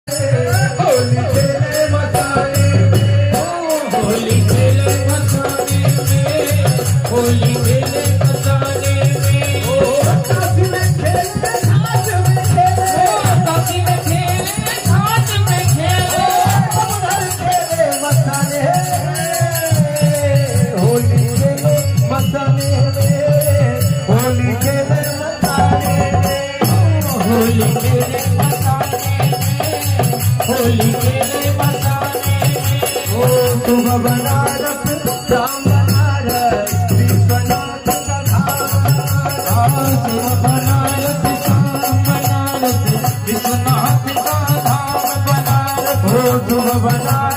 होली खेले मसाले में, होली खेले मसाले में, होली खेले मसाले में, काशी में खेले घाट में खेले, काशी में खेले घाट में खेले, उधर खेले मसाले में, होली खेले मसाले में, होली खेले मसाले में, होली खेले मसाले में, होली खेले मसाले में। ओ तुम बनारस श्याम बनारस विश्वनाथ का धाम, तुम बनारस श्याम बनारस विश्वनाथ का धाम बनारस। ओ तुम बनारस